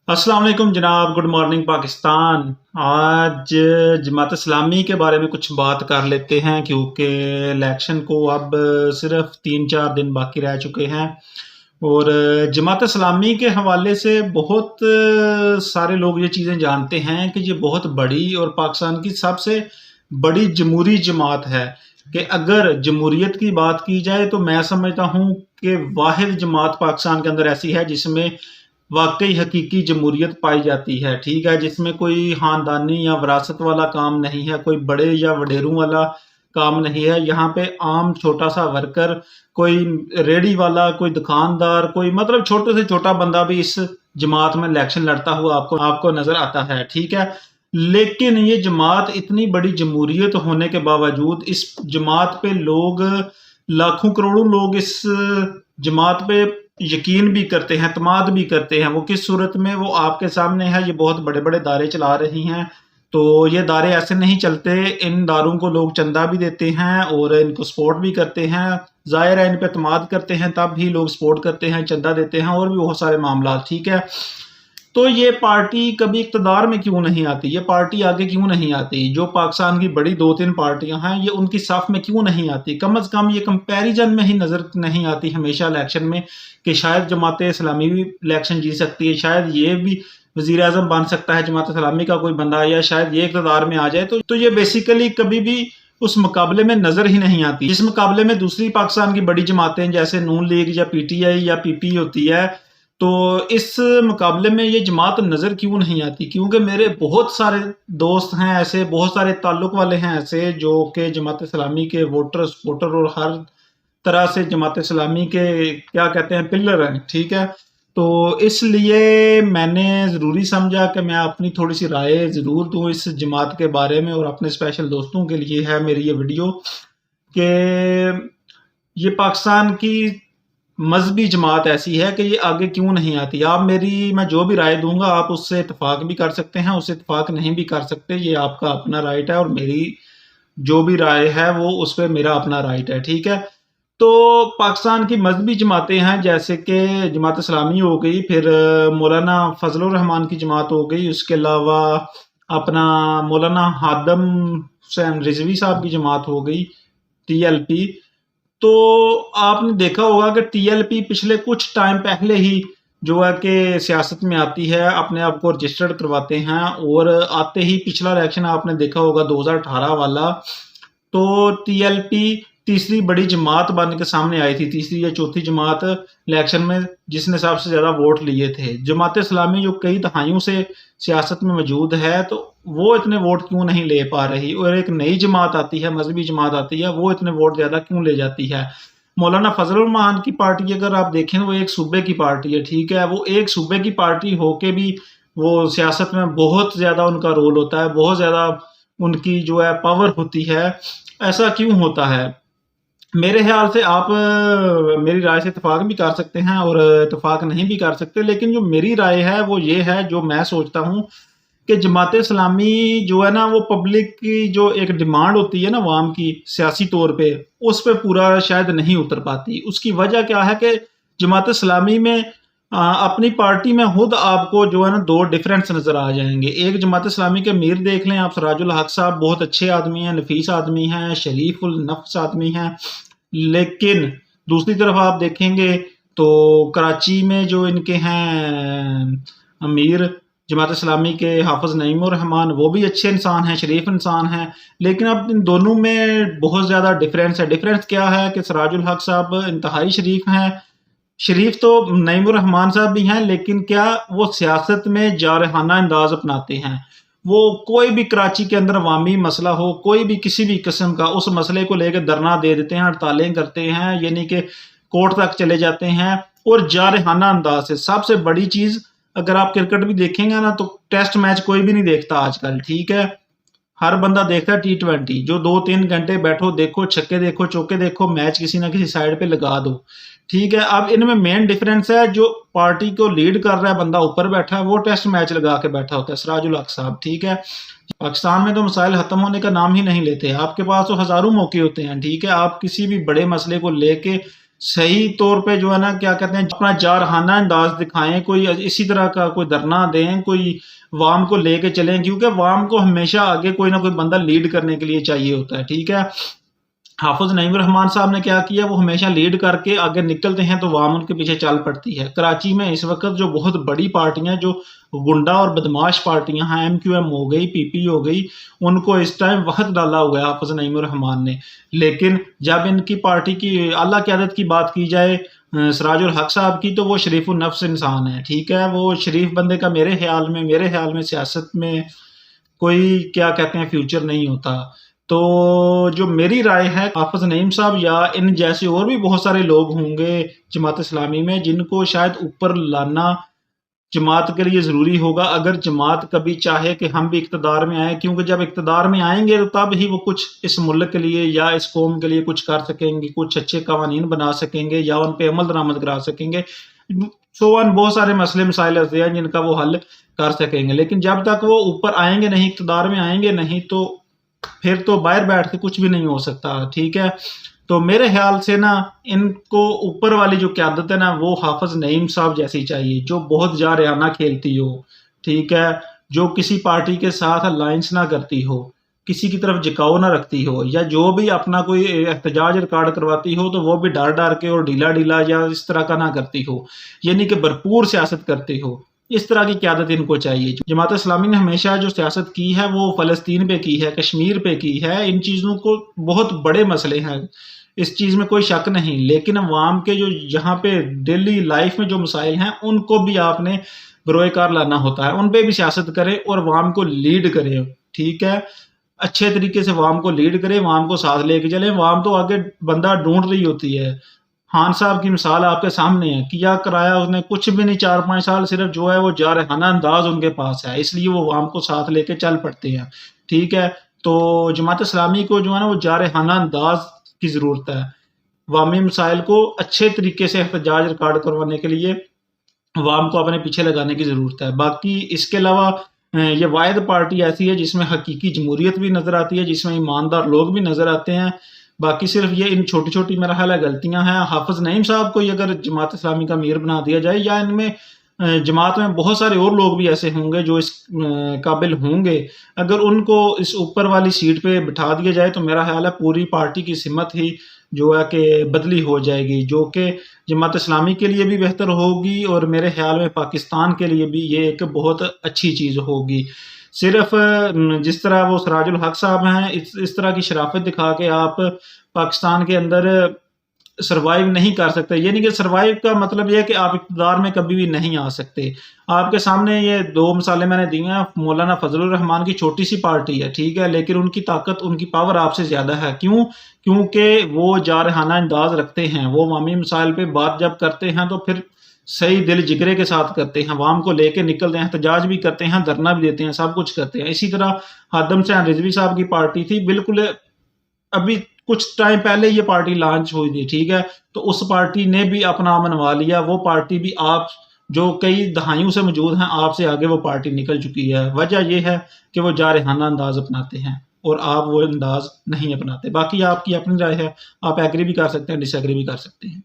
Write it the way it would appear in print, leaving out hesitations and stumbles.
अस्सलाम वालेकुम जनाब, गुड मॉर्निंग पाकिस्तान। आज जमात इस्लामी के बारे में कुछ बात कर लेते हैं क्योंकि इलेक्शन को अब सिर्फ 3-4 दिन बाकी रह चुके हैं और जमात इस्लामी के हवाले से बहुत सारे लोग ये चीज़ें जानते हैं कि ये बहुत बड़ी और पाकिस्तान की सबसे बड़ी जमहूरी जमात है कि अगर जमहूरियत की बात की जाए तो मैं समझता हूँ कि वाहिद जमात पाकिस्तान के अंदर ऐसी है जिसमें वाकई हकीकी जमहूरियत पाई जाती है, ठीक है? जिसमें कोई ख़ानदानी या विरासत वाला काम नहीं है, कोई बड़े या वडेरों वाला काम नहीं है। यहाँ पे आम छोटा-सा वर्कर, कोई रेहड़ी वाला, कोई दुकानदार, कोई मतलब छोटे से छोटा बंदा भी इस जमात में इलेक्शन लड़ता हुआ आपको आपको नज़र आता है, ठीक है? लेकिन ये जमात इतनी बड़ी जमहूरियत होने के बावजूद इस जमात पे लोग लाखों करोड़ों लोग इस जमात पे यकीन भी करते हैं, एतमाद भी करते हैं। वो किस सूरत में, वो आपके सामने है। ये बहुत बड़े-बड़े दायरे चला रही हैं। तो ये दायरे ऐसे नहीं चलते, इन दारों को लोग चंदा भी देते हैं और इनको सपोर्ट भी करते हैं। ज़ाहिर है इन पे एतमाद करते हैं तब भी लोग सपोर्ट करते हैं, चंदा देते हैं और भी बहुत सारे मामला, ठीक है? तो ये पार्टी कभी इक़्तिदार में क्यों नहीं आती? ये पार्टी आगे क्यों नहीं आती? जो पाकिस्तान की बड़ी 2-3 पार्टियाँ हैं, ये उनकी साफ़ में क्यों नहीं आती? कम अज़ कम ये कंपैरिज़न में ही नज़र नहीं आती हमेशा इलेक्शन में कि शायद जमात-ए-इस्लामी भी इलेक्शन जीत सकती है, शायद ये भी वज़ीर-ए-आज़म बन सकता है जमात-ए-इस्लामी का कोई बंदा या शायद ये इक़्तिदार में आ जाए। तो ये बेसिकली कभी भी उस मुकाबले में नज़र ही नहीं आती। जिस मुकाबले में दूसरी पाकिस्तान की बड़ी जमातें जैसे नून लीग या पीटीआई या पीपी होती है, तो इस मुकाबले में ये जमात नज़र क्यों नहीं आती? क्योंकि मेरे बहुत सारे दोस्त हैं ऐसे, बहुत सारे ताल्लुक़ वाले हैं ऐसे जो कि जमात-ए-इस्लामी के वोटर, सपोर्टर और हर तरह से जमात-ए-इस्लामी के क्या कहते हैं पिलर हैं, ठीक है? तो इसलिए मैंने ज़रूरी समझा कि मैं अपनी थोड़ी-सी राय ज़रूर दूँ इस जमात के बारे में और अपने स्पेशल दोस्तों के लिए है मेरी ये वीडियो कि ये पाकिस्तान की मज़हबी जमात ऐसी है कि ये आगे क्यों नहीं आती। मैं जो भी राय दूँगा आप उससे इत्तेफ़ाक भी कर सकते हैं, उससे इत्तेफ़ाक नहीं भी कर सकते, ये आपका अपना राइट है और मेरी जो भी राय है वो उस पे मेरा अपना राइट है, ठीक है? तो पाकिस्तान की मज़हबी जमातें हैं जैसे कि जमात-ए-इस्लामी हो गई, फिर मौलाना फ़ज़ल रहमान की जमात हो गई, उसके अलावा अपना मौलाना हादम हुसैन रिज़वी साहब की जमात हो गई, टीएलपी। तो आपने देखा होगा कि टीएलपी पिछले कुछ टाइम पहले ही जो है कि सियासत में आती है, अपने आप को रजिस्टर्ड करवाते हैं और आते ही पिछला इलेक्शन आपने देखा होगा 2018 वाला, तो टीएलपी तीसरी बड़ी जमात बन के सामने आई थी, तीसरी या चौथी जमात इलेक्शन में जिसने सबसे ज़्यादा वोट लिए थे। जमात-ए-इस्लामी जो कई दहाइयों से सियासत में मौजूद है, तो वो इतने वोट क्यों नहीं ले पा रही और एक नई जमात आती है, मज़हबी जमात आती है, वो इतने वोट ज़्यादा क्यों ले जाती है? मौलाना फ़ज़ल रहमान की पार्टी अगर आप देखें वो एक सूबे की पार्टी है, ठीक है? वो एक सूबे की पार्टी होके भी वो सियासत में बहुत ज़्यादा उनका रोल होता है, बहुत ज़्यादा उनकी जो है पावर होती है। ऐसा क्यों होता है? मेरे ख़्याल से आप मेरी राय से इत्तेफ़ाक भी कर सकते हैं और इत्तेफ़ाक नहीं भी कर सकते, लेकिन जो मेरी राय है वो ये है, जो मैं सोचता हूँ कि जमात-ए-इस्लामी जो है ना वो पब्लिक की जो एक डिमांड होती है ना अवाम की सियासी तौर पे, उस पे पूरा शायद नहीं उतर पाती। उसकी वजह क्या है कि जमात-ए-इस्लामी में अपनी पार्टी में खुद आपको जो है ना 2 डिफरेंस नज़र आ जाएँगे। एक जमात-ए-इस्लामी के अमीर देख लें आप सिराजुल हक साहब, बहुत अच्छे आदमी हैं, नफ़ीस आदमी हैं, शरीफ़ुल नफ़्स आदमी हैं। लेकिन दूसरी तरफ आप देखेंगे तो कराची में जो इनके हैं अमीर जमात-ए-इस्लामी के हाफ़िज़ नईमुर रहमान, वो भी अच्छे इंसान हैं, शरीफ इंसान हैं, लेकिन अब इन दोनों में बहुत ज़्यादा डिफ़रेंस है। डिफ़रेंस क्या है कि सिराजुल हक साहब इंतहाई शरीफ हैं, शरीफ तो नईमुर रहमान साहब भी हैं, लेकिन क्या वो सियासत में जारहाना अंदाज़ अपनाते हैं। वो कोई भी कराची के अंदर अवामी मसला हो, कोई भी किसी भी किस्म का, उस मसले को लेके धरना दे देते हैं, हड़तालें करते हैं, यानी कि कोर्ट तक चले जाते हैं और जारहाना अंदाज़ से। सबसे बड़ी चीज़ अगर आप क्रिकेट भी देखेंगे ना तो टेस्ट मैच कोई भी नहीं देखता आजकल, ठीक है? हर बंदा देखता है टी20, जो 2-3 घंटे बैठो, देखो, छक्के देखो, चौके देखो, मैच किसी न किसी साइड पे लगा दो, ठीक है? अब इनमें मेन डिफरेंस है, जो पार्टी को लीड कर रहा है बंदा ऊपर बैठा है, वो टेस्ट मैच लगा के बैठा होता है, सिराजुल हक साहब, ठीक है? पाकिस्तान में तो मसाइल ख़त्म होने का नाम ही नहीं लेते। आपके पास तो हज़ारों मौके होते हैं, ठीक है? आप किसी भी बड़े मसले को लेके صحیح طور پہ جو ہے نا کیا کہتے ہیں اپنا جارحانہ انداز دکھائیں، کوئی اسی طرح کا کوئی دھرنا دیں، کوئی عوام کو لے کے چلیں، کیونکہ عوام کو ہمیشہ آگے کوئی نہ کوئی بندہ لیڈ کرنے کے لیے چاہیے ہوتا ہے، ٹھیک ہے۔ حافظ نعیم الرحمان صاحب نے کیا کیا، وہ ہمیشہ لیڈ کر کے آگے نکلتے ہیں تو عوام ان کے پیچھے چل پڑتی ہے۔ کراچی میں اس وقت جو بہت بڑی پارٹیاں جو گنڈا اور بدماش پارٹیاں ہیں، ایم کیو ایم ہو گئی، پی پی ہو گئی، ان کو اس ٹائم وقت ڈالا ہوا ہے حافظ نعیم الرحمان نے۔ لیکن جب ان کی پارٹی کی اعلیٰ قیادت کی بات کی جائے، سراج الحق صاحب کی، تو وہ شریف النفس انسان ہے، ٹھیک ہے۔ وہ شریف بندے کا میرے خیال میں سیاست میں کوئی کیا کہتے ہیں فیوچر نہیں ہوتا۔ تو جو میری رائے ہے، حافظ نعیم صاحب یا ان جیسے اور بھی بہت سارے لوگ ہوں گے جماعت اسلامی میں، جن کو شاید اوپر لانا جماعت کے لیے ضروری ہوگا، اگر جماعت کبھی چاہے کہ ہم بھی اقتدار میں آئیں، کیونکہ جب اقتدار میں آئیں گے تو تب ہی وہ کچھ اس ملک کے لیے یا اس قوم کے لیے کچھ کر سکیں گے، کچھ اچھے قوانین بنا سکیں گے یا ان پہ عمل درآمد کرا سکیں گے، بہت سارے مسئلے مسائل ایسے ہیں جن کا وہ حل کر سکیں گے۔ لیکن جب تک وہ اوپر آئیں گے نہیں، اقتدار میں آئیں گے نہیں، تو پھر تو باہر بیٹھ کے کچھ بھی نہیں ہو سکتا، ٹھیک ہے۔ تو میرے خیال سے نا ان کو اوپر والی جو قیادت ہے نا، وہ حافظ نعیم صاحب جیسی چاہیے، جو بہت جارحانہ کھیلتی ہو، ٹھیک ہے، جو کسی پارٹی کے ساتھ الائنس نہ کرتی ہو، کسی کی طرف جھکاؤ نہ رکھتی ہو، یا جو بھی اپنا کوئی احتجاج ریکارڈ کرواتی ہو تو وہ بھی ڈر ڈر کے اور ڈھیلا ڈھیلا یا اس طرح کا نہ کرتی ہو، یعنی کہ بھرپور سیاست کرتی ہو۔ اس طرح کی قیادت ان کو چاہیے۔ جماعت اسلامی نے ہمیشہ جو سیاست کی ہے وہ فلسطین پہ کی ہے، کشمیر پہ کی ہے، ان چیزوں کو بہت بڑے مسئلے ہیں، اس چیز میں کوئی شک نہیں، لیکن عوام کے جو یہاں پہ ڈیلی لائف میں جو مسائل ہیں ان کو بھی آپ نے بروئے کار لانا ہوتا ہے، ان پہ بھی سیاست کریں اور عوام کو لیڈ کریں، ٹھیک ہے، اچھے طریقے سے عوام کو لیڈ کریں، عوام کو ساتھ لے کے چلیں۔ عوام تو آگے بندہ ڈھونڈ رہی ہوتی ہے۔ خان صاحب کی مثال آپ کے سامنے ہے، کیا کرایا اس نے، کچھ بھی نہیں، 4-5 سال صرف جو ہے وہ جارحانہ انداز ان کے پاس ہے، اس لیے وہ عوام کو ساتھ لے کے چل پڑتے ہیں، ٹھیک ہے۔ تو جماعت اسلامی کو جو ہے نا وہ جارحانہ انداز کی ضرورت ہے، عوامی مسائل کو اچھے طریقے سے احتجاج ریکارڈ کروانے کے لیے عوام کو اپنے پیچھے لگانے کی ضرورت ہے۔ باقی اس کے علاوہ یہ واحد پارٹی ایسی ہے جس میں حقیقی جمہوریت بھی نظر آتی ہے، جس میں ایماندار لوگ بھی نظر آتے ہیں۔ باقی صرف یہ ان چھوٹی چھوٹی میرا خیال ہے غلطیاں ہیں۔ حافظ نعیم صاحب کو اگر جماعت اسلامی کا امیر بنا دیا جائے، یا ان میں جماعت میں بہت سارے اور لوگ بھی ایسے ہوں گے جو اس قابل ہوں گے، اگر ان کو اس اوپر والی سیٹ پہ بٹھا دیا جائے تو میرا خیال ہے پوری پارٹی کی سمت ہی جو ہے کہ بدلی ہو جائے گی، جو کہ جماعت اسلامی کے لیے بھی بہتر ہوگی اور میرے خیال میں پاکستان کے لیے بھی یہ ایک بہت اچھی چیز ہوگی۔ صرف جس طرح وہ سراج الحق صاحب ہیں، اس طرح کی شرافت دکھا کے آپ پاکستان کے اندر سروائیو نہیں کر سکتے، یعنی کہ سروائیو کا مطلب یہ ہے کہ آپ اقتدار میں کبھی بھی نہیں آ سکتے۔ آپ کے سامنے یہ 2 مثالیں میں نے دی ہیں، مولانا فضل الرحمان کی چھوٹی سی پارٹی ہے، ٹھیک ہے، لیکن ان کی طاقت، ان کی پاور آپ سے زیادہ ہے، کیونکہ وہ جارحانہ انداز رکھتے ہیں، وہ عوامی مسائل پہ بات جب کرتے ہیں تو پھر صحیح دل جگرے کے ساتھ کرتے ہیں، عوام کو لے کے نکلتے ہیں، احتجاج بھی کرتے ہیں، دھرنا بھی دیتے ہیں، سب کچھ کرتے ہیں۔ اسی طرح خادم حسین رضوی صاحب کی پارٹی تھی، بالکل ابھی کچھ ٹائم پہلے یہ پارٹی لانچ ہوئی تھی، ٹھیک ہے، تو اس پارٹی نے بھی اپنا منوا لیا، وہ پارٹی بھی آپ جو کئی دہائیوں سے موجود ہیں، آپ سے آگے وہ پارٹی نکل چکی ہے۔ وجہ یہ ہے کہ وہ جارحانہ انداز اپناتے ہیں اور آپ وہ انداز نہیں اپناتے۔ باقی آپ کی اپنی رائے ہے، آپ ایگری بھی کر سکتے ہیں، ڈس ایگری بھی کر سکتے ہیں۔